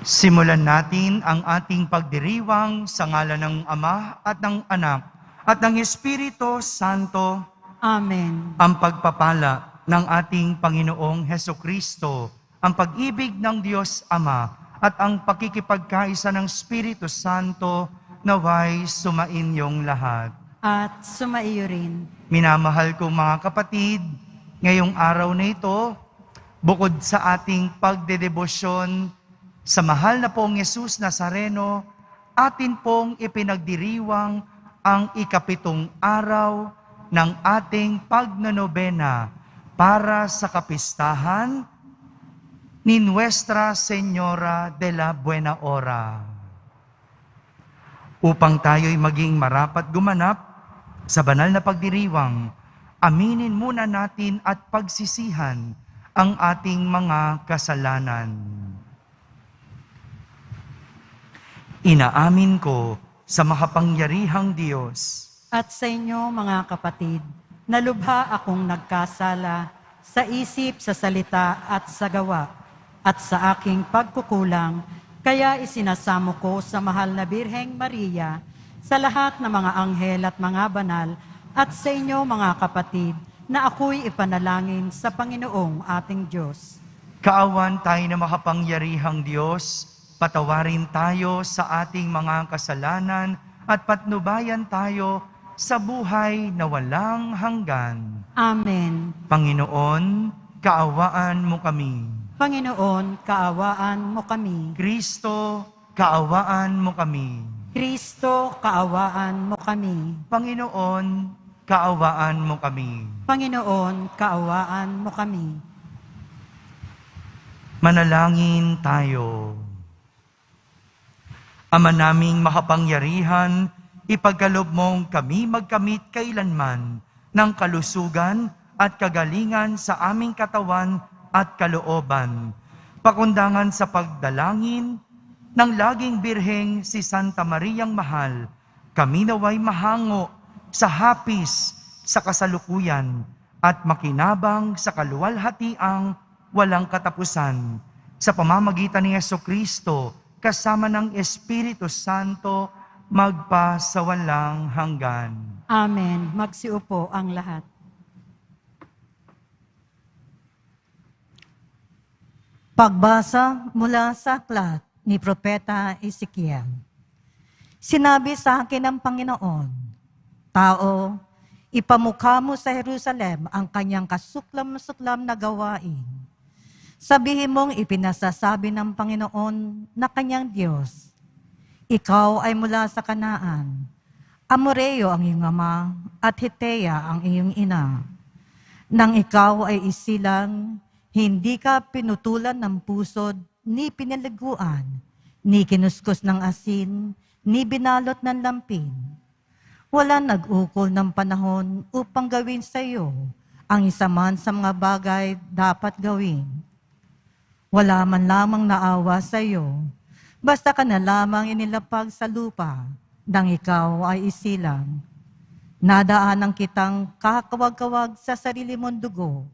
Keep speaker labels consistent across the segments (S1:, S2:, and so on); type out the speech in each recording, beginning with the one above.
S1: Simulan natin ang ating pagdiriwang sa ngalan ng Ama at ng Anak at ng Espiritu Santo.
S2: Amen.
S1: Ang pagpapala ng ating Panginoong Hesukristo, ang pag-ibig ng Diyos Ama at ang pakikipagkaisa ng Espiritu Santo naway sumainyong lahat.
S2: At sumaiyo rin.
S1: Minamahal kong mga kapatid, ngayong araw na ito, bukod sa ating pagdedebosyon sa mahal na pong Jesus Nazareno, atin pong ipinagdiriwang ang ikapitong araw ng ating pagnonobena para sa kapistahan ni Nuestra Señora de la Buena Hora. Upang tayo'y maging marapat gumanap sa banal na pagdiriwang, aminin muna natin at pagsisihan ang ating mga kasalanan. Inaamin ko sa makapangyarihang Diyos
S2: At sa inyo, mga kapatid, na lubha akong nagkasala sa isip, sa salita at sa gawa, at sa aking pagkukulang, kaya isinasamo ko sa mahal na Birheng Maria, sa lahat ng mga anghel at mga banal, at sa inyo, mga kapatid, na ako'y ipanalangin sa Panginoong ating Diyos.
S1: Kaawan tayo na makapangyarihang Diyos, patawarin tayo sa ating mga kasalanan at patnubayan tayo sa buhay na walang hanggan.
S2: Amen.
S1: Panginoon, kaawaan mo kami.
S2: Panginoon, kaawaan mo kami.
S1: Kristo, kaawaan mo kami.
S2: Kristo, kaawaan mo kami.
S1: Panginoon, kaawaan mo kami.
S2: Panginoon, kaawaan mo kami.
S1: Manalangin tayo. Ama naming makapangyarihan, ipagkaloob mong kami magkamit kailanman ng kalusugan at kagalingan sa aming katawan at kalooban. Pakundangan sa pagdalangin ng laging birheng si Santa Mariang Mahal, kami naway mahango sa hapis sa kasalukuyan at makinabang sa kaluwalhatiang walang katapusan. Sa pamamagitan ni Jesucristo, kasama ng Espiritu Santo, magpasawalang hanggan.
S2: Amen. Magsiupo ang lahat. Pagbasa mula sa aklat ni Propeta Ezekiel. Sinabi sa akin ng Panginoon, Tao, ipamukha mo sa Jerusalem ang kanyang kasuklam-suklam na gawain. Sabihin mong ipinasasabi ng Panginoon na kanyang Diyos, Ikaw ay mula sa Kanaan, Amoreo ang iyong ama, at Hitea ang iyong ina. Nang ikaw ay isilang, hindi ka pinutulan ng pusod, ni pinaliguan, ni kinuskus ng asin, ni binalot ng lampin. Wala nag-ukol ng panahon upang gawin sa iyo ang isa man sa mga bagay dapat gawin. Wala man lamang naawa sa iyo, basta ka na lamang inilapag sa lupa, nang ikaw ay isilang. Nadaanan kitang kakawag-kawag sa sarili mong dugo.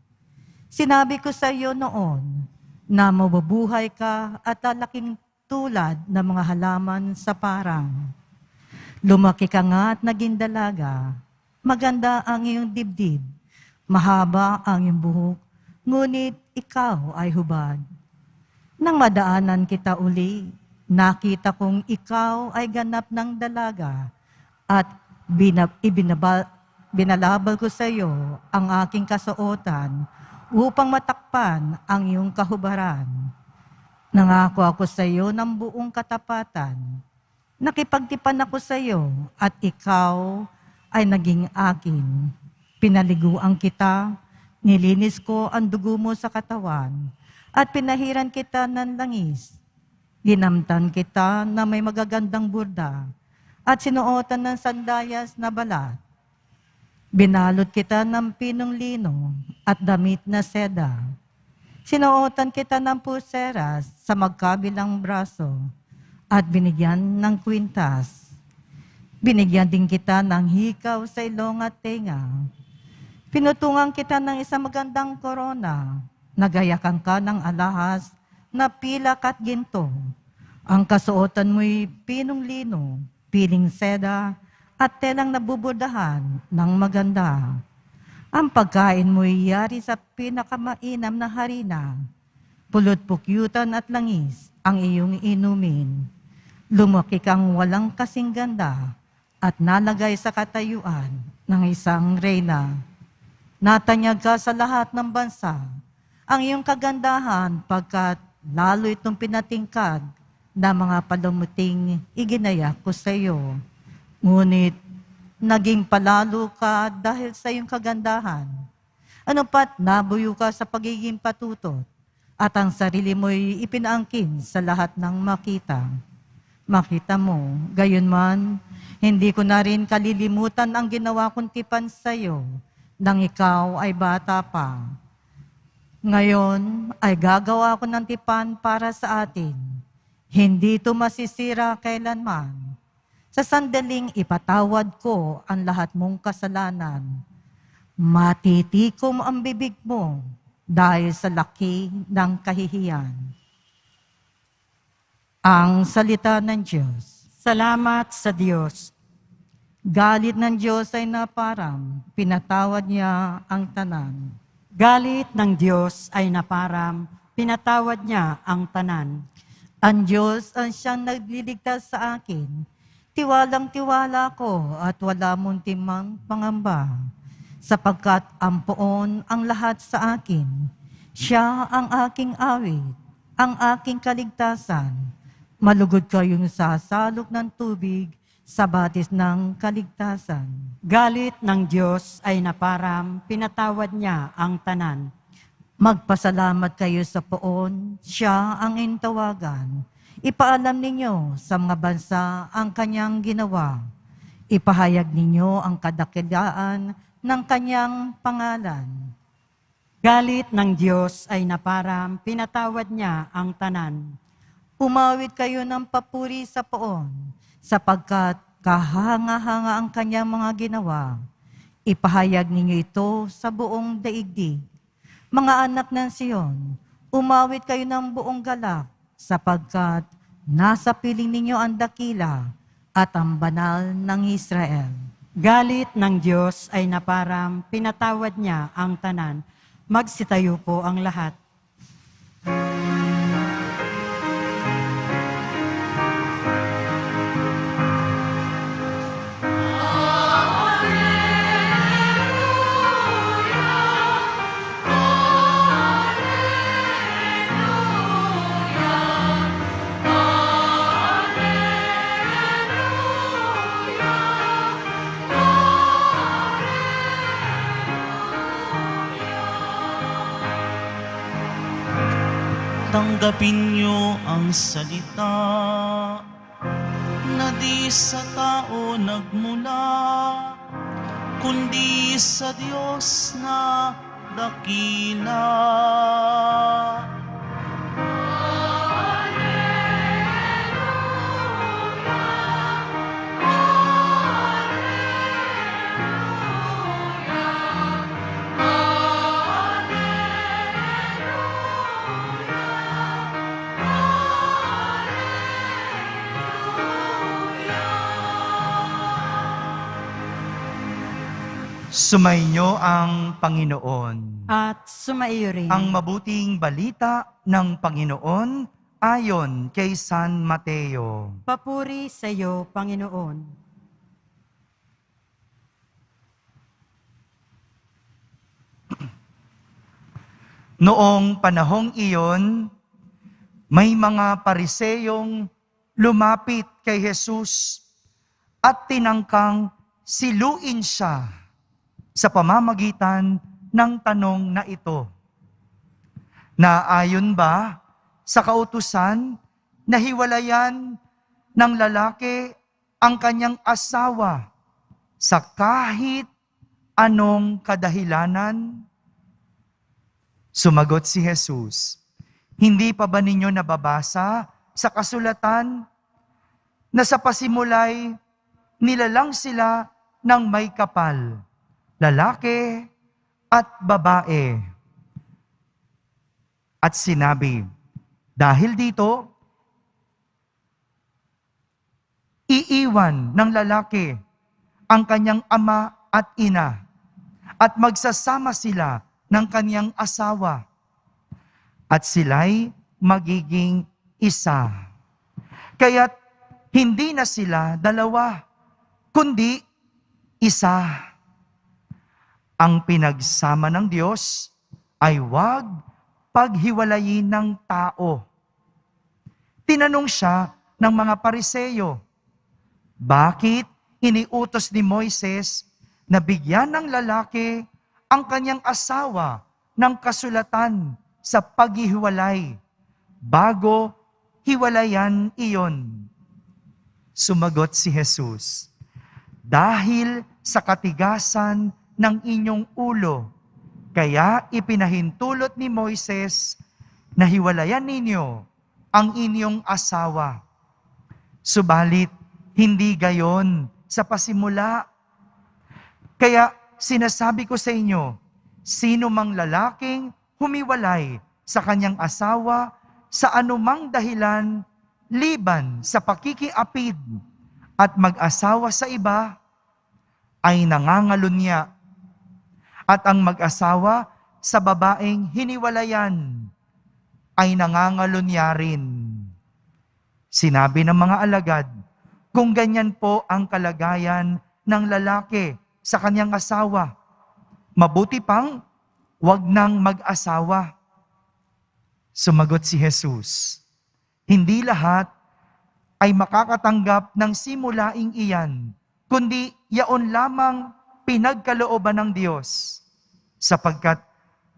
S2: Sinabi ko sa iyo noon, na mabubuhay ka at lalaking tulad ng mga halaman sa parang. Lumaki ka nga at naging dalaga, maganda ang iyong dibdib, mahaba ang iyong buhok, ngunit ikaw ay hubad. Nang madaanan kita uli, nakita kong ikaw ay ganap ng dalaga at binalabal ko sa iyo ang aking kasuotan upang matakpan ang iyong kahubaran. Nangako ako sa iyo ng buong katapatan. Nakipagtipan ako sa iyo at ikaw ay naging akin. Pinaliguan kita, nilinis ko ang dugo mo sa katawan, at pinahiran kita ng langis. Ginamtan kita na may magagandang burda, at sinuotan ng sandayas na balat. Binalot kita ng pinong lino at damit na seda. Sinuotan kita ng pulseras sa magkabilang braso at binigyan ng kwintas. Binigyan din kita ng hikaw sa ilong at tenga. Pinutungan kita ng isang magandang korona. Nagayakan ka ng alahas na pilak at ginto. Ang kasuotan mo'y pinong lino, piling seda, at telang nabubordahan ng maganda. Ang pagkain mo'y yari sa pinakamainam na harina. Pulot pukyutan at langis ang iyong inumin. Lumaki kang walang kasing ganda at nalagay sa katayuan ng isang reyna. Natanyag ka sa lahat ng bansa ang iyong kagandahan pagkat lalo itong pinatingkad na mga palumuting iginaya ko sa iyo. Ngunit naging palalo ka dahil sa iyong kagandahan. Ano pat nabuyo ka sa pagiging patutot at ang sarili mo'y ipinaangkin sa lahat ng makita. Makita mo, gayon man, hindi ko na rin kalilimutan ang ginawa kong tipan sa iyo nang ikaw ay bata pa. Ngayon ay gagawa ko ng tipan para sa atin. Hindi ito masisira kailanman. Sa sandaling ipatawad ko ang lahat mong kasalanan. Matitikom ang bibig mo dahil sa laki ng kahihiyan. Ang salita ng Diyos.
S3: Salamat sa Diyos.
S2: Galit ng Diyos ay naparam, pinatawad niya ang tanan.
S3: Galit ng Diyos ay naparam, pinatawad niya ang tanan.
S2: Ang Diyos ang siyang nagliligtas sa akin. Tiwalang-tiwala ko at wala muntimang pangamba. Sapagkat ang poon ang lahat sa akin. Siya ang aking awit, ang aking kaligtasan. Malugod kayong sasalok ng tubig sa batis ng kaligtasan.
S3: Galit ng Diyos ay naparam, pinatawad niya ang tanan.
S2: Magpasalamat kayo sa poon, siya ang intawagan. Ipaalam ninyo sa mga bansa ang kanyang ginawa. Ipahayag ninyo ang kadakilaan ng kanyang pangalan.
S3: Galit ng Diyos ay naparam, pinatawad niya ang tanan.
S2: Umawit kayo ng papuri sa poon, sapagkat kahanga-hanga ang kanyang mga ginawa. Ipahayag ninyo ito sa buong daigdig. Mga anak ng Siyon, umawit kayo ng buong galak, sapagkat nasa piling ninyo ang dakila at ang banal ng Israel.
S3: Galit ng Diyos ay naparam, pinatawad niya ang tanan. Magsitayo po ang lahat.
S4: Tanggapin niyo ang salita na di sa tao nagmula, kundi sa Diyos na dakila.
S1: Sumainyo ang Panginoon.
S3: At sumaiyo rin.
S1: Ang mabuting balita ng Panginoon ayon kay San Mateo.
S3: Papuri sa iyo, Panginoon.
S1: Noong panahong iyon, may mga pariseyong lumapit kay Jesus at tinangkang siluin siya sa pamamagitan ng tanong na ito. Naayon ba sa kautusan na hiwalayan ng lalaki ang kanyang asawa sa kahit anong kadahilanan? Sumagot si Jesus, hindi pa ba ninyo nababasa sa kasulatan na sa pasimulay nilalang sila ng may kapal, lalaki at babae? At sinabi, dahil dito, iiwan ng lalaki ang kanyang ama at ina, at magsasama sila ng kanyang asawa, at sila'y magiging isa. Kaya't hindi na sila dalawa, kundi isa. Ang pinagsama ng Diyos ay huwag paghiwalayin ng tao. Tinanong siya ng mga Pariseyo, bakit iniutos ni Moises na bigyan ng lalaki ang kanyang asawa ng kasulatan sa paghihiwalay bago hiwalayan iyon? Sumagot si Jesus, dahil sa katigasan ng inyong ulo, kaya ipinahintulot ni Moises na hiwalayan ninyo ang inyong asawa. Subalit, hindi gayon sa pasimula. Kaya sinasabi ko sa inyo, sino mang lalaking humiwalay sa kanyang asawa sa anumang dahilan, liban sa pakikiapid at mag-asawa sa iba, ay nangangalunya. At ang mag-asawa sa babaeng hiniwalayan ay nangangalunya rin. Sinabi ng mga alagad, kung ganyan po ang kalagayan ng lalaki sa kanyang asawa, mabuti pang wag nang mag-asawa. Sumagot si Jesus, hindi lahat ay makakatanggap ng simulaing iyan, kundi yaon lamang pinagkalooban ng Diyos, sapagkat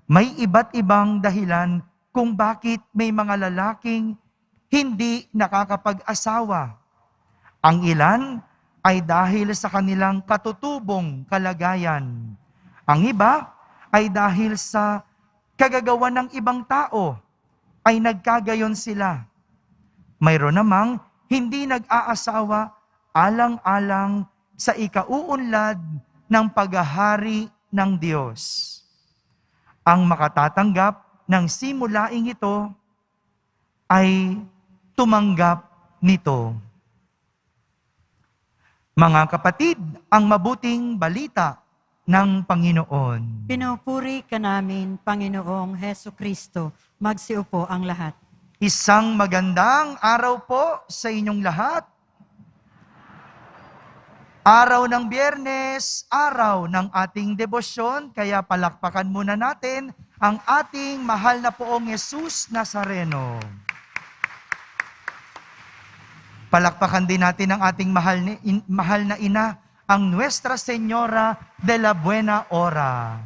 S1: may iba't ibang dahilan kung bakit may mga lalaking hindi nakakapag-asawa. Ang ilan ay dahil sa kanilang katutubong kalagayan. Ang iba ay dahil sa kagagawa ng ibang tao ay nagkagayon sila. Mayroon namang hindi nag-aasawa alang-alang sa ikauunlad ng paghahari ng Diyos. Ang makatatanggap ng simulaing ito ay tumanggap nito. Mga kapatid, ang mabuting balita ng Panginoon.
S3: Pinupuri ka namin, Panginoong Heso Kristo. Magsiupo ang lahat.
S1: Isang magandang araw po sa inyong lahat. Araw ng Biyernes, araw ng ating debosyon, kaya palakpakan muna natin ang ating mahal na Poong Jesus Nazareno. Palakpakan din natin ang ating mahal na ina, ang Nuestra Señora de la Buena Hora.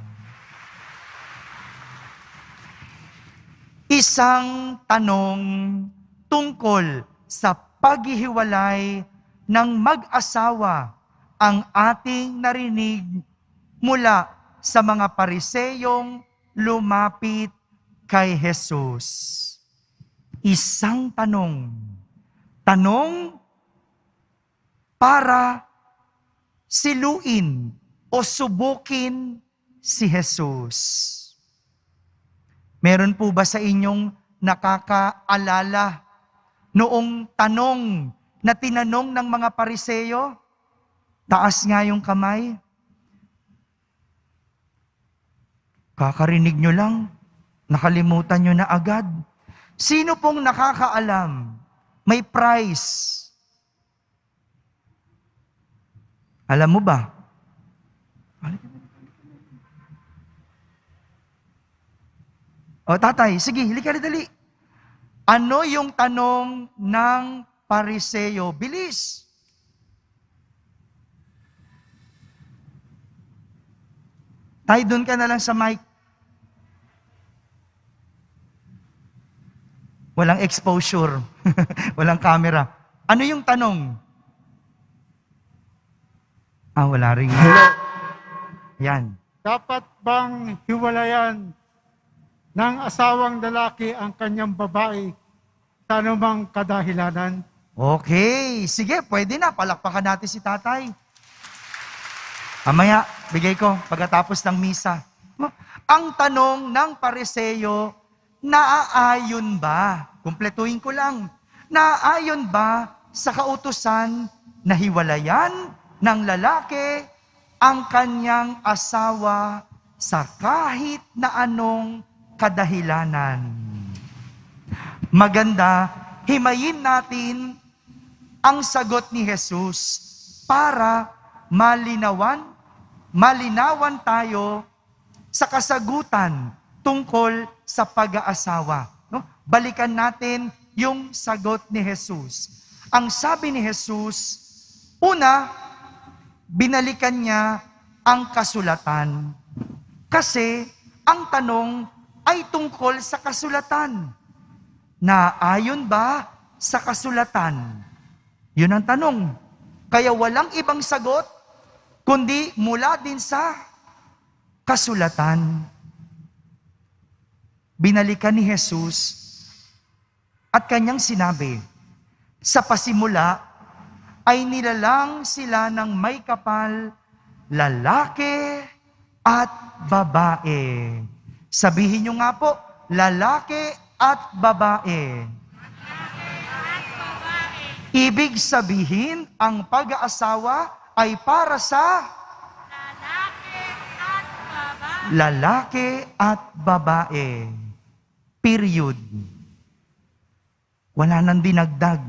S1: Isang tanong tungkol sa paghihiwalay ng mag-asawa ang ating narinig mula sa mga Pariseyong lumapit kay Jesus. Isang tanong para siluin o subukin si Jesus. Meron po ba sa inyong nakakaalala noong tanong na tinanong ng mga Pariseyo? Taas nga yung kamay. Kakarinig nyo lang, nakalimutan nyo na agad. Sino pong nakakaalam? May prize. Alam mo ba? O tatay, sige, halika dali. Ano yung tanong ng Pariseyo? Bilis! Tay, doon ka na lang sa mic. Walang exposure. Walang camera. Ano yung tanong? Wala rin.
S5: Hello.
S1: Yan.
S5: Dapat bang hiwalayan ng asawang lalaki ang kanyang babae sa anumang kadahilanan?
S1: Okay. Sige, pwede na. Palakpakan natin si tatay. Mamaya, bigay ko pagkatapos ng misa. Ang tanong ng Pariseyo, naaayon ba? Kumpletuhin ko lang. Naaayon ba sa kautusan nahiwalayan ng lalaki ang kanyang asawa sa kahit na anong kadahilanan. Maganda, himayin natin ang sagot ni Jesus para malinawan tayo sa kasagutan tungkol sa pag-aasawa. No? Balikan natin yung sagot ni Jesus. Ang sabi ni Jesus, una, binalikan niya ang kasulatan. Kasi ang tanong ay tungkol sa kasulatan. Na ayon ba sa kasulatan? Yun ang tanong. Kaya walang ibang sagot, kundi mula din sa kasulatan. Binalikan ni Jesus at kanyang sinabi, sa pasimula ay nilalang sila ng may kapal, lalaki at babae. Sabihin nyo nga po, lalaki at babae. Ibig sabihin, ang pag-aasawa ay para sa lalaki at babae. Period. Wala nang dinagdag.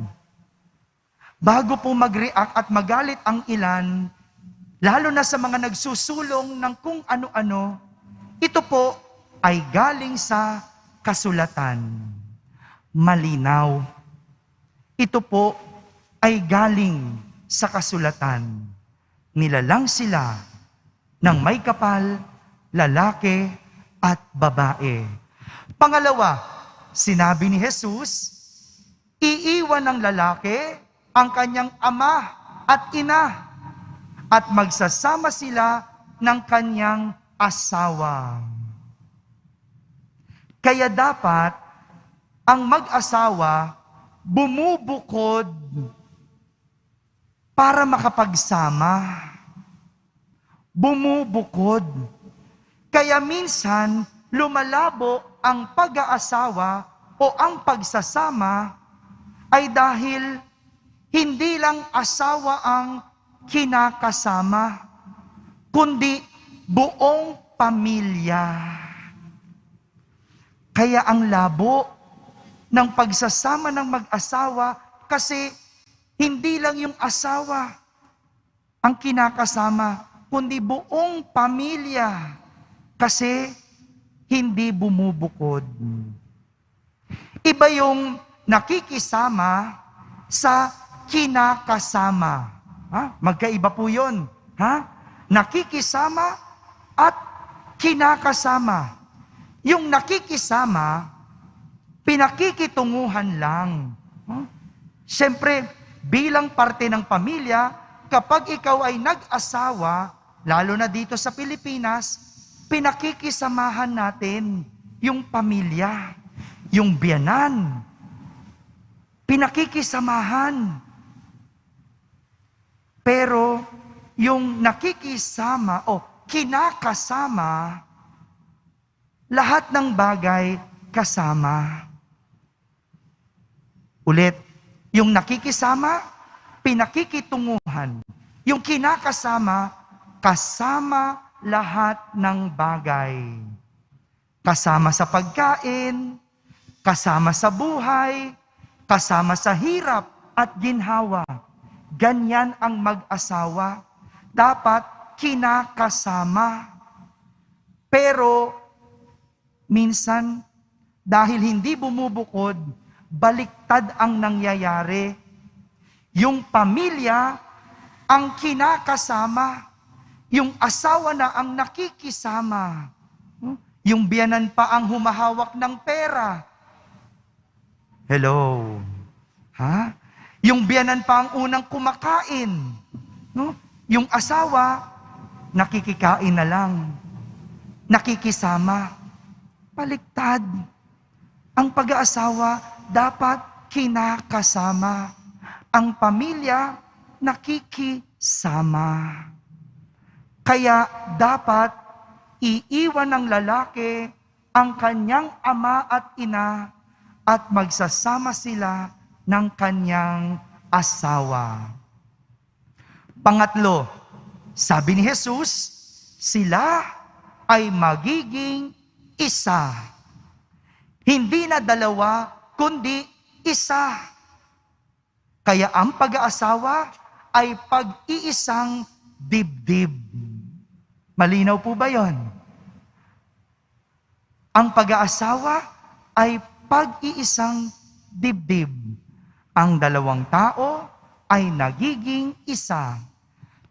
S1: Bago po mag-react at magalit ang ilan, lalo na sa mga nagsusulong ng kung ano-ano, ito po ay galing sa kasulatan. Malinaw. Ito po ay galing sa kasulatan. Nilalang sila ng may kapal, lalaki at babae. Pangalawa, sinabi ni Jesus, iiwan ng lalaki ang kanyang ama at ina at magsasama sila ng kanyang asawa. Kaya dapat ang mag-asawa bumubukod para makapagsama. Bumubukod. Kaya minsan lumalabo ang pag-aasawa o ang pagsasama ay dahil hindi lang asawa ang kinakasama, kundi buong pamilya. Kaya ang labo ng pagsasama ng mag-asawa kasi hindi lang yung asawa ang kinakasama, kundi buong pamilya kasi hindi bumubukod. Iba yung nakikisama sa kinakasama. Magkaiba po yun. Nakikisama at kinakasama. Yung nakikisama, pinakikitunguhan lang. Siyempre, bilang parte ng pamilya, kapag ikaw ay nag-asawa, lalo na dito sa Pilipinas, pinakikisamahan natin yung pamilya, yung biyanan. Pinakikisamahan. Pero yung nakikisama o kinakasama, lahat ng bagay kasama. Ulit, yung nakikisama, pinakikitunguhan. Yung kinakasama, kasama lahat ng bagay. Kasama sa pagkain, kasama sa buhay, kasama sa hirap at ginhawa. Ganyan ang mag-asawa. Dapat kinakasama. Pero minsan, dahil hindi bumubukod, baliktad ang nangyayari. Yung pamilya ang kinakasama. Yung asawa na ang nakikisama. Yung biyanan pa ang humahawak ng pera. Hello? Yung biyanan pa ang unang kumakain. Yung asawa, nakikikain na lang. Nakikisama. Baliktad. Ang pag-aasawa dapat kinakasama. Ang pamilya nakikisama. Kaya dapat iiwan ng lalaki ang kanyang ama at ina at magsasama sila ng kanyang asawa. Pangatlo, sabi ni Jesus, sila ay magiging isa. Hindi na dalawa, kundi isa. Kaya ang pag-aasawa ay pag-iisang dibdib. Malinaw po ba yon? Ang pag-aasawa ay pag-iisang dibdib. Ang dalawang tao ay nagiging isa.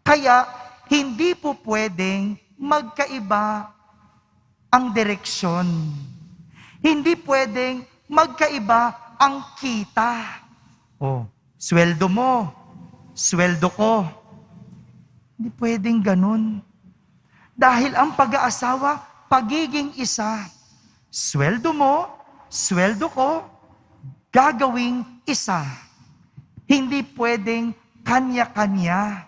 S1: Kaya hindi po pwedeng magkaiba ang direksyon. Hindi pwedeng magkaiba ang kita. Sweldo mo, sweldo ko. Hindi pwedeng ganun. Dahil ang pag-aasawa, pagiging isa. Sweldo mo, sweldo ko, gagawing isa. Hindi pwedeng kanya-kanya.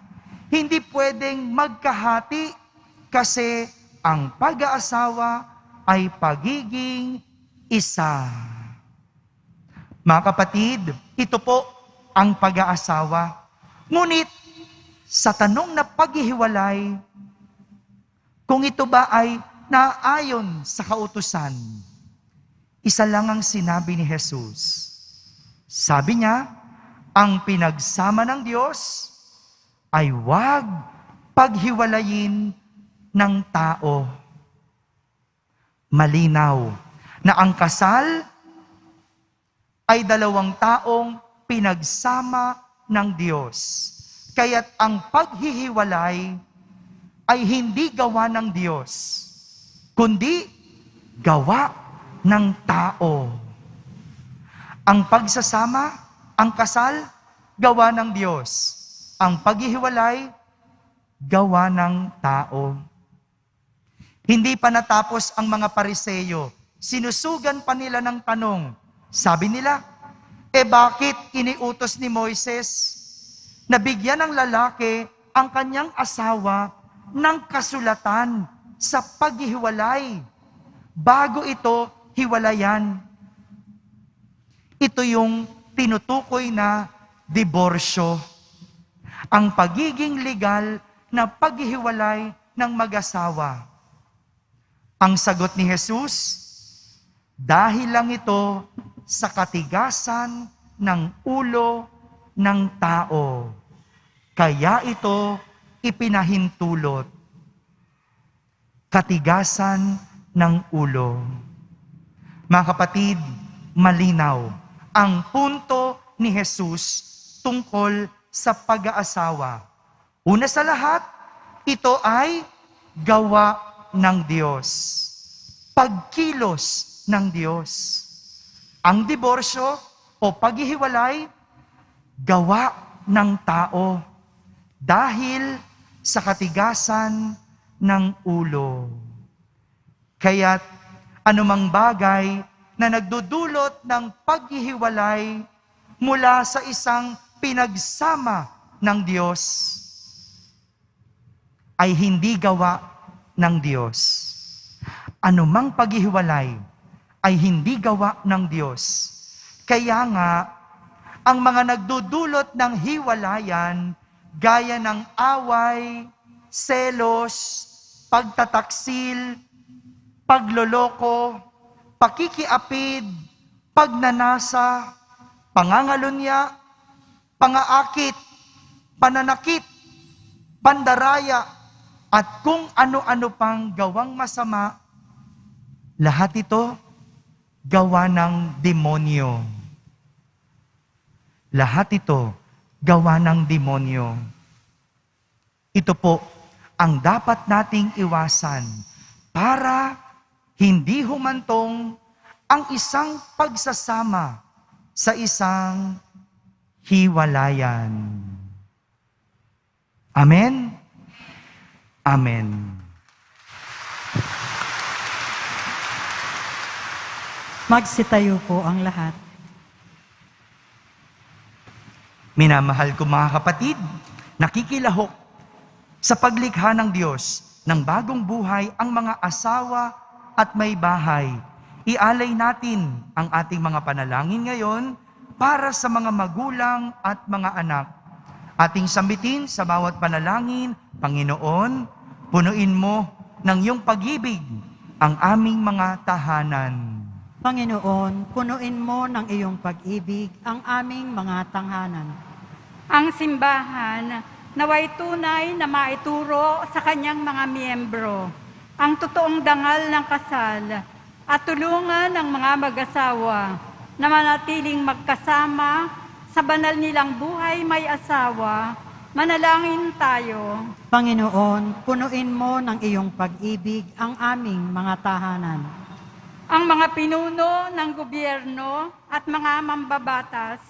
S1: Hindi pwedeng magkahati kasi ang pag-aasawa ay pagiging isa. Mga kapatid, ito po ang pag-aasawa. Ngunit sa tanong na paghihiwalay, kung ito ba ay naayon sa kautusan, isa lang ang sinabi ni Jesus. Sabi niya, ang pinagsama ng Diyos ay huwag paghiwalayin ng tao. Malinaw na ang kasal ay dalawang taong pinagsama ng Diyos. Kaya't ang paghihiwalay ay hindi gawa ng Diyos, kundi gawa ng tao. Ang pagsasama, ang kasal, gawa ng Diyos. Ang paghihiwalay, gawa ng tao. Hindi pa natapos ang mga Pariseyo. Sinusugan pa nila ng tanong. Sabi nila, bakit iniutos ni Moises na bigyan ng lalaki ang kanyang asawa ng kasulatan sa paghihiwalay bago ito hiwalayan? Ito yung tinutukoy na diborsyo. Ang pagiging legal na paghihiwalay ng mag-asawa. Ang sagot ni Jesus, dahil lang ito sa katigasan ng ulo ng tao. Kaya ito ipinahintulot. Katigasan ng ulo. Mga kapatid, malinaw ang punto ni Jesus tungkol sa pag-aasawa. Una sa lahat, ito ay gawa ng Diyos. Pagkilos ng Diyos. Ang diborsyo o paghihiwalay, gawa ng tao dahil sa katigasan ng ulo. Kaya't anumang bagay na nagdudulot ng paghihiwalay mula sa isang pinagsama ng Diyos ay hindi gawa ng Diyos. Anumang paghihiwalay ay hindi gawa ng Diyos. Kaya nga, ang mga nagdudulot ng hiwalayan, gaya ng away, selos, pagtataksil, pagloloko, pakikiapid, pagnanasa, pangangalunya, pangaakit, pananakit, pandaraya, at kung ano-ano pang gawang masama, lahat ito gawa ng demonyo. Lahat ito gawa ng demonyo. Ito po ang dapat nating iwasan para hindi humantong ang isang pagsasama sa isang hiwalayan. Amen? Amen.
S3: Magsitayo po ang lahat.
S1: Minamahal ko mga kapatid, nakikilahok sa paglikha ng Diyos ng bagong buhay ang mga asawa at may bahay. Ialay natin ang ating mga panalangin ngayon para sa mga magulang at mga anak. Ating sambitin sa bawat panalangin, Panginoon, punuin mo ng iyong pag-ibig ang aming mga tahanan.
S3: Panginoon, punuin mo ng iyong pag-ibig ang aming mga tahanan.
S6: Ang simbahan naway tunay na maituro sa kanyang mga miyembro ang totoong dangal ng kasal at tulungan ng mga mag-asawa na manatiling magkasama sa banal nilang buhay may asawa. Manalangin tayo.
S3: Panginoon, punuin mo ng iyong pag-ibig ang aming mga tahanan.
S6: Ang mga pinuno ng gobyerno at mga mambabatas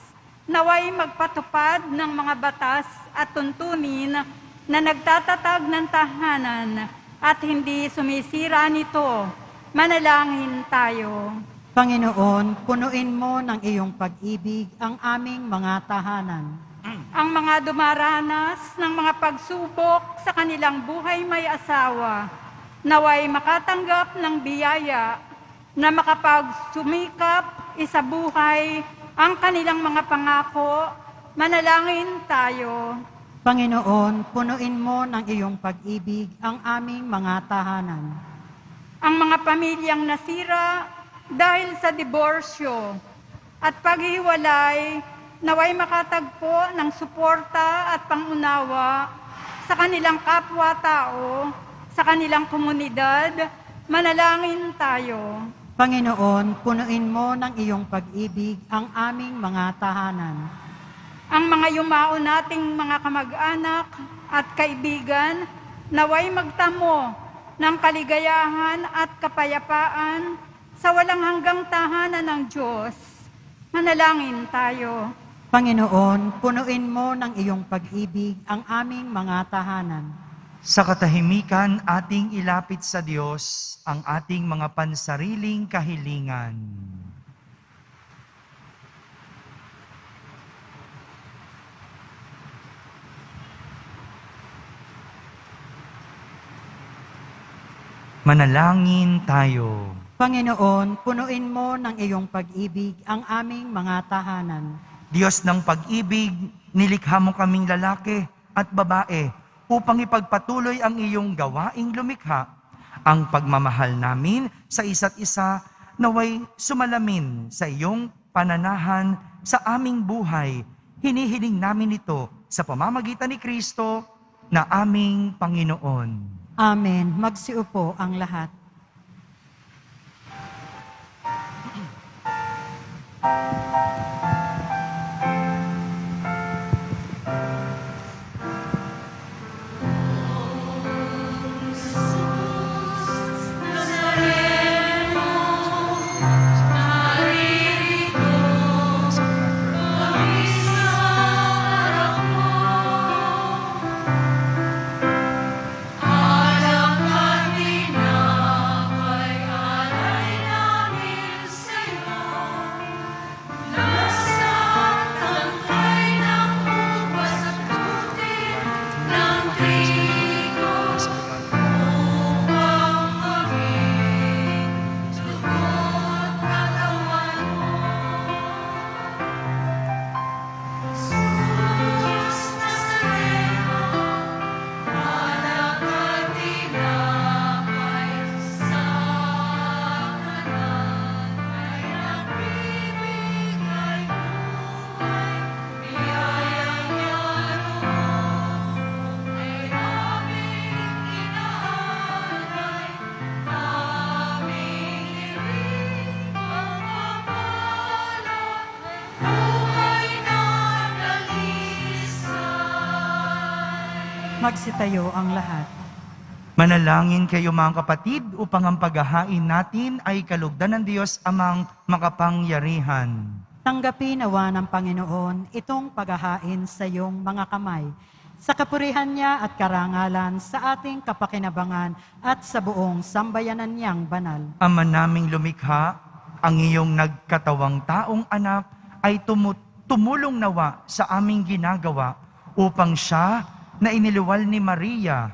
S6: naway magpatupad ng mga batas at tuntunin na nagtatatag ng tahanan at hindi sumisira nito. Manalangin tayo.
S3: Panginoon, punuin mo ng iyong pag-ibig ang aming mga tahanan.
S6: Ang mga dumaranas ng mga pagsubok sa kanilang buhay may asawa, naway makatanggap ng biyaya na makapagsumikap isabuhay ang kanilang mga pangako. Manalangin tayo.
S3: Panginoon, punuin mo ng iyong pag-ibig ang aming mga tahanan.
S6: Ang mga pamilyang nasira dahil sa diborsyo at paghiwalay, naway makatagpo ng suporta at pangunawa sa kanilang kapwa-tao, sa kanilang komunidad. Manalangin tayo.
S3: Panginoon, punuin mo ng iyong pag-ibig ang aming mga tahanan.
S6: Ang mga yumao nating mga kamag-anak at kaibigan, naway magtamo ng kaligayahan at kapayapaan sa walang hanggang tahanan ng Diyos. Manalangin tayo.
S3: Panginoon, punuin mo ng iyong pag-ibig ang aming mga tahanan.
S1: Sa katahimikan, ating ilapit sa Diyos ang ating mga pansariling kahilingan. Manalangin tayo.
S3: Panginoon, punuin mo ng iyong pag-ibig ang aming mga tahanan.
S1: Diyos ng pag-ibig, nilikha mo kaming lalaki at babae upang ipagpatuloy ang iyong gawaing lumikha. Ang pagmamahal namin sa isa't isa naway sumalamin sa iyong pananahan sa aming buhay. Hinihiling namin ito sa pamamagitan ni Kristo na aming Panginoon.
S3: Amen. Magsiupo ang lahat. Magsitayo ang lahat.
S1: Manalangin kayo mga kapatid upang ang paghahain natin ay kalugdan ng Diyos amang makapangyarihan.
S3: Tanggapin nawa ng Panginoon itong paghahain sa iyong mga kamay, sa kapurihan niya at karangalan sa ating kapakinabangan at sa buong sambayanan niyang banal.
S1: Ama naming lumikha, ang iyong nagkatawang taong anak ay tumulong nawa sa aming ginagawa upang siya na iniluwal ni Maria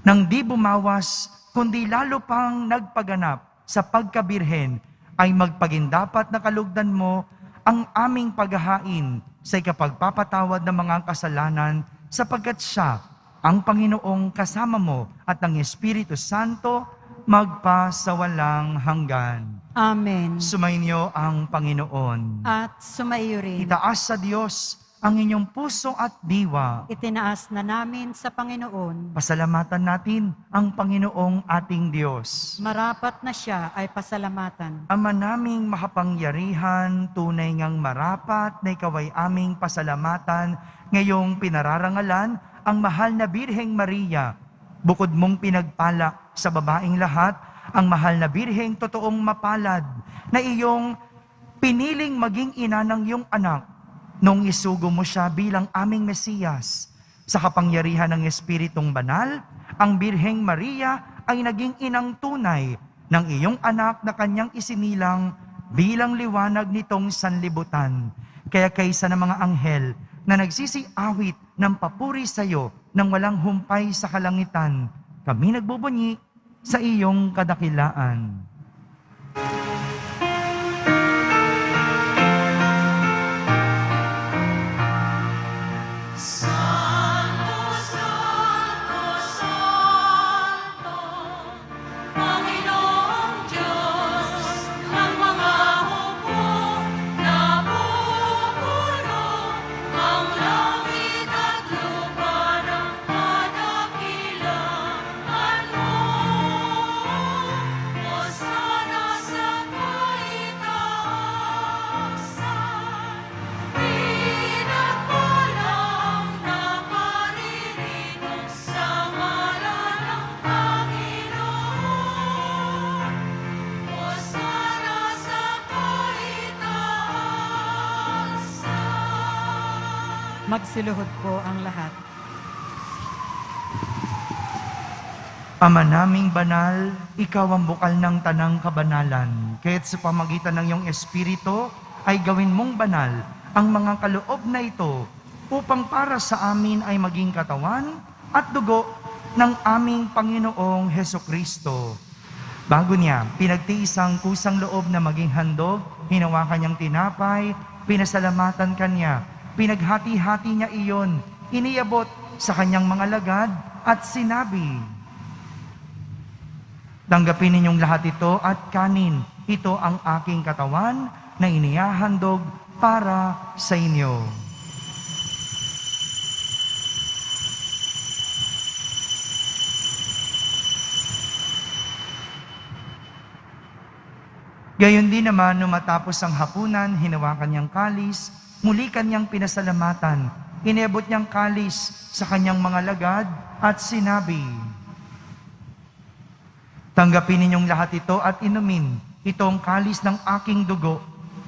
S1: nang di bumawas kundi lalo pang nagpaganap sa pagkabirhen ay magpagindapat na kalugdan mo ang aming paghahain sa ikapagpapatawad ng mga kasalanan sapagkat siya, ang Panginoong kasama mo at ang Espiritu Santo, magpasawalang hanggan.
S3: Amen.
S1: Sumainyo ang Panginoon.
S3: At sumaiyo rin.
S1: Itaas sa Diyos ang inyong puso at diwa.
S3: Itinaas na namin sa Panginoon.
S1: Pasalamatan natin ang Panginoong ating Diyos.
S3: Marapat na siya ay pasalamatan.
S1: Ama naming makapangyarihan, tunay ngang marapat na ikaw ay aming pasalamatan ngayong pinararangalan ang mahal na Birheng Maria. Bukod mong pinagpala sa babaeng lahat, ang mahal na Birheng totoong mapalad na iyong piniling maging ina ng iyong anak nung isugo mo siya bilang aming Mesiyas. Sa kapangyarihan ng Espiritong Banal, ang Birheng Maria ay naging inang tunay ng iyong anak na kanyang isinilang bilang liwanag nitong sanlibutan. Kaya kaysa ng mga anghel na nagsisiawit ng papuri sa iyo nang walang humpay sa kalangitan, kami nagbubunyi sa iyong kadakilaan.
S3: Magsiluhod po ang lahat.
S1: Ama naming banal, ikaw ang bukal ng tanang kabanalan. Kaya't sa pamagitan ng iyong Espiritu, ay gawin mong banal ang mga kaloob na ito upang para sa amin ay maging katawan at dugo ng aming Panginoong Hesukristo. Bago niya, pinagtiis ang kusang loob na maging handog, hinawakan niyang tinapay, pinasalamatan kanya, pinaghati-hati niya iyon, iniabot sa kanyang mga lagad at sinabi, "Tanggapin ninyong lahat ito at kanin. Ito ang aking katawan na inihahandog para sa inyo." Gayon din naman, nung matapos ang hapunan, hinawakan niyang kalis, muli kanyang pinasalamatan, inebot niyang kalis sa kanyang mga lagad at sinabi, "Tanggapin ninyong lahat ito at inumin. Ito ang kalis ng aking dugo,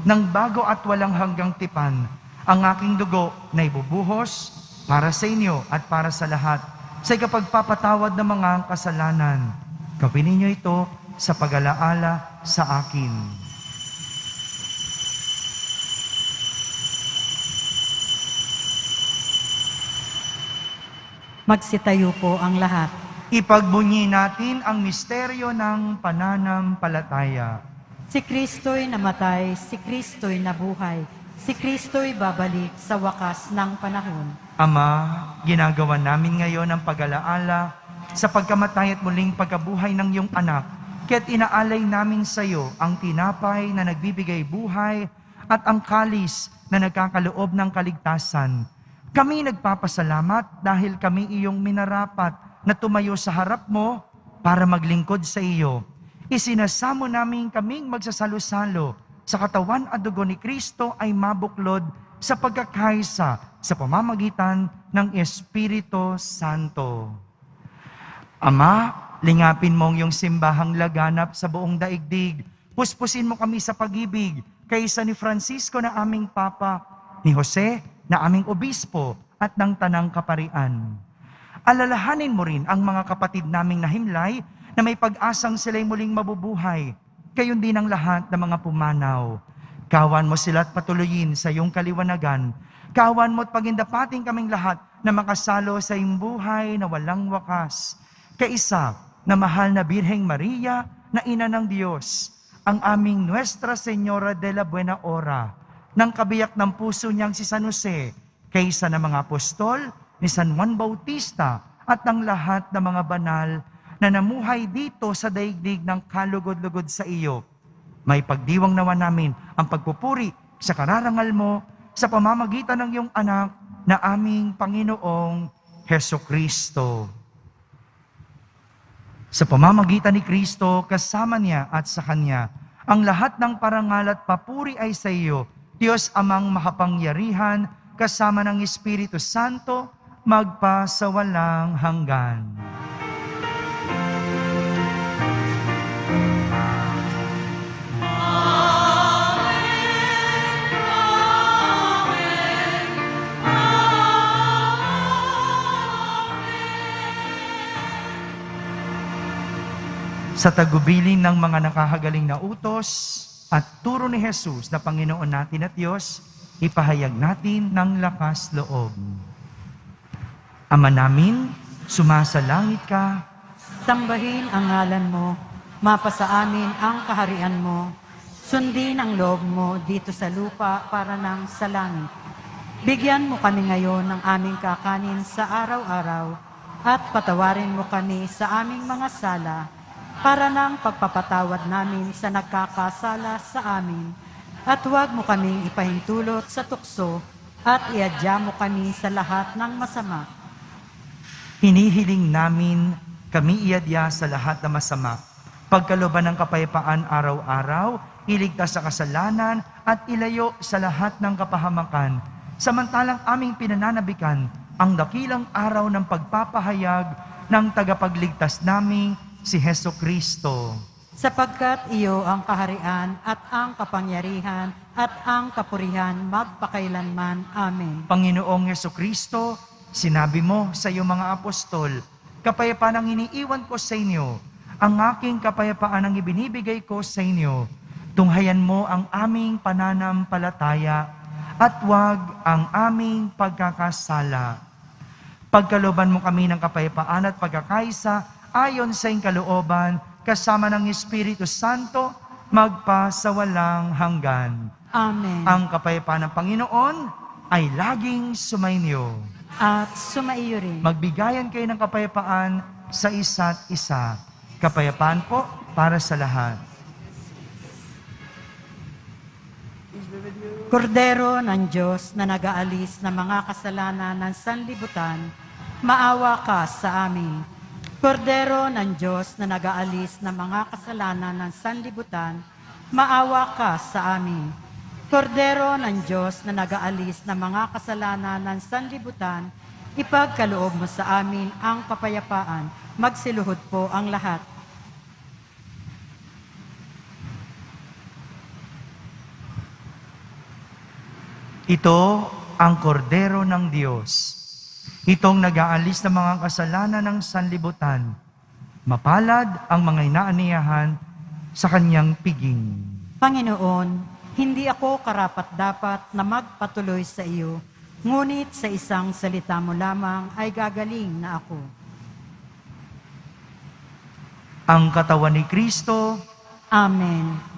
S1: ng bago at walang hanggang tipan. Ang aking dugo na ibubuhos para sa inyo at para sa lahat, sa ikapagpapatawad ng mga kasalanan. Gawin ninyo ito sa pag-alaala sa akin."
S3: Magsitayo po ang lahat.
S1: Ipagbunyi natin ang misteryo ng pananampalataya.
S3: Si Kristo'y namatay, si Kristo'y nabuhay, si Kristo'y babalik sa wakas ng panahon.
S1: Ama, ginagawa namin ngayon ang pag-alaala sa pagkamatay at muling pagkabuhay ng iyong anak. Kaya't inaalay namin sa iyo ang tinapay na nagbibigay buhay at ang kalis na nagkakaloob ng kaligtasan. Kami nagpapasalamat dahil kami iyong minarapat na tumayo sa harap mo para maglingkod sa iyo. Isinasamo namin kaming magsasalo-salo sa katawan at dugo ni Kristo ay mabuklod sa pagkakaisa sa pamamagitan ng Espiritu Santo. Ama, lingapin mo ang iyong simbahang laganap sa buong daigdig. Puspusin mo kami sa pag-ibig kaysa ni Francisco na aming Papa, ni Jose na aming Obispo at ng Tanang Kaparian. Alalahanin mo rin ang mga kapatid naming nahimlay na may pag-asang sila'y muling mabubuhay. Gayon din ang lahat ng mga pumanaw. Kawan mo sila at patuloyin sa iyong kaliwanagan. Kawan mo at pagindapating kaming lahat na makasalo sa iyong buhay na walang wakas. Kaisa na mahal na Birheng Maria na Ina ng Diyos, ang aming Nuestra Señora de la Buena Hora, ng kabiyak ng puso niyang si San Jose, kaysa ng mga apostol, ni San Juan Bautista, at ng lahat ng mga banal na namuhay dito sa daigdig ng kalugod-lugod sa iyo. May pagdiwang nawa namin ang pagpupuri sa kararangal mo sa pamamagitan ng iyong anak na aming Panginoong Heso Kristo. Sa pamamagitan ni Kristo, kasama niya at sa Kanya, ang lahat ng parangal at papuri ay sa iyo, Diyos Amang makapangyarihan, kasama ng Espiritu Santo, magpa sa walang hanggan. Sa tagubilin ng mga nakahagaling na utos at turo ni Jesus na Panginoon natin at Diyos, ipahayag natin ng lakas loob. Ama namin, sumasalangit ka,
S3: Sambahin ang ngalan mo, mapasa amin ang kaharian mo, sundin ang loob mo dito sa lupa para nang sa langit. Bigyan mo kami ngayon ng aming kakanin sa araw-araw at patawarin mo kami sa aming mga sala para nang pagpapatawad namin sa nagkakasala sa amin. At huwag mo kaming ipahintulot sa tukso at iadya mo kami sa lahat ng masama.
S1: hinihiling namin kami iadya sa lahat ng masama. Pagkalooban ng kapayapaan araw-araw, iligtas sa kasalanan at ilayo sa lahat ng kapahamakan. Samantalang aming pinananabikan ang dakilang araw ng pagpapahayag ng tagapagligtas naming si Heso Kristo.
S3: Sapagkat iyo ang kaharian at ang kapangyarihan at ang kapurihan magpakailanman. Amen.
S1: Panginoong Heso Kristo, sinabi mo sa iyong mga apostol, kapayapaan ang iniiwan ko sa inyo, ang aking kapayapaan ang ibinibigay ko sa inyo. Tunghayan mo ang aming pananampalataya at huwag ang aming pagkakasala. Pagkalooban mo kami ng kapayapaan at pagkakaisa ayon sa iyong kalooban, kasama ng Espiritu Santo, magpa sa walang hanggan.
S3: Amen.
S1: Ang kapayapaan ng Panginoon ay laging sumainyo.
S3: At sumaiyo rin.
S1: Magbigayan kayo ng kapayapaan sa isa't isa. Kapayapaan po para sa lahat.
S3: Kordero ng Diyos na nag-aalis ng mga kasalanan ng sanlibutan, maawa ka sa amin. Kordero ng Diyos na nag-aalis ng mga kasalanan ng sanlibutan, maawa ka sa amin. Kordero ng Diyos na nag-aalis ng mga kasalanan ng sanlibutan, ipagkaloob mo sa amin ang kapayapaan. Magsiluhod po ang lahat.
S1: Ito ang kordero ng Diyos. Itong nag-aalis ng mga kasalanan ng sanlibutan. Mapalad ang mga inaaniyahan sa kanyang piging.
S3: Panginoon, hindi ako karapat-dapat na magpatuloy sa iyo, ngunit sa isang salita mo lamang ay gagaling na ako.
S1: Ang katawan ni Kristo,
S3: Amen.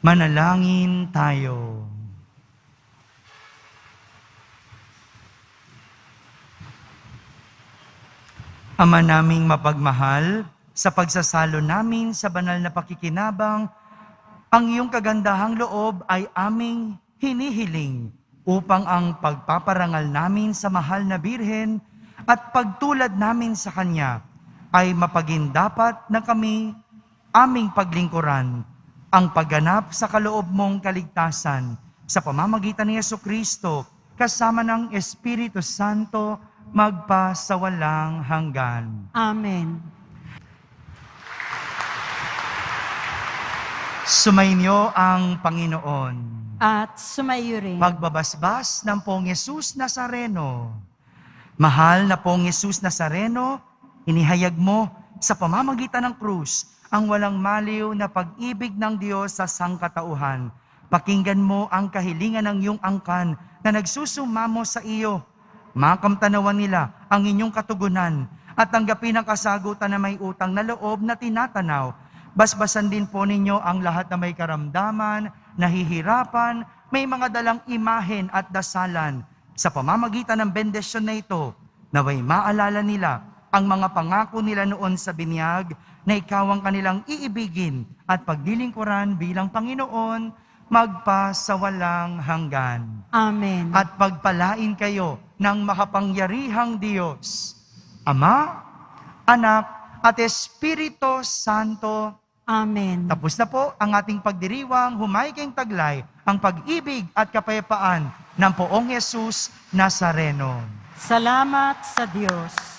S1: manalangin tayo. Ama naming mapagmahal, sa pagsasalo namin sa banal na pakikinabang, ang iyong kagandahang loob ay aming hinihiling upang ang pagpaparangal namin sa mahal na Birhen at pagtulad namin sa Kanya ay mapagindapat na kami aming paglingkuran ang pagganap sa kaloob mong kaligtasan sa pamamagitan ni Jesucristo kasama ng Espiritu Santo magpasawalang hanggan.
S3: Amen.
S1: Sumainyo ang Panginoon.
S3: At sumayo rin.
S1: Pagbabasbas ng Pong Yesus Nazareno. Mahal na Pong Yesus Nazareno, inihayag mo sa pamamagitan ng krus ang walang maliw na pag-ibig ng Diyos sa sangkatauhan. Pakinggan mo ang kahilingan ng iyong angkan na nagsusumamo sa iyo. Makamtanawan nila ang inyong katugunan at tanggapin ang kasagutan na may utang na loob na tinatanaw. Basbasan din po ninyo ang lahat na may karamdaman, nahihirapan, may mga dalang imahen at dasalan. Sa pamamagitan ng bendisyon na ito, naway maalala nila ang mga pangako nila noon sa binyag na ikaw ang kanilang iibigin at paglilingkuran bilang Panginoon magpasawalang hanggan.
S3: Amen.
S1: At pagpalain kayo ng makapangyarihang Diyos, Ama, Anak, at Espiritu Santo.
S3: Amen.
S1: Tapos na po ang ating pagdiriwang, humayging taglay ang pag-ibig at kapayapaan ng Poong Yesus Nazareno.
S3: Salamat sa Diyos.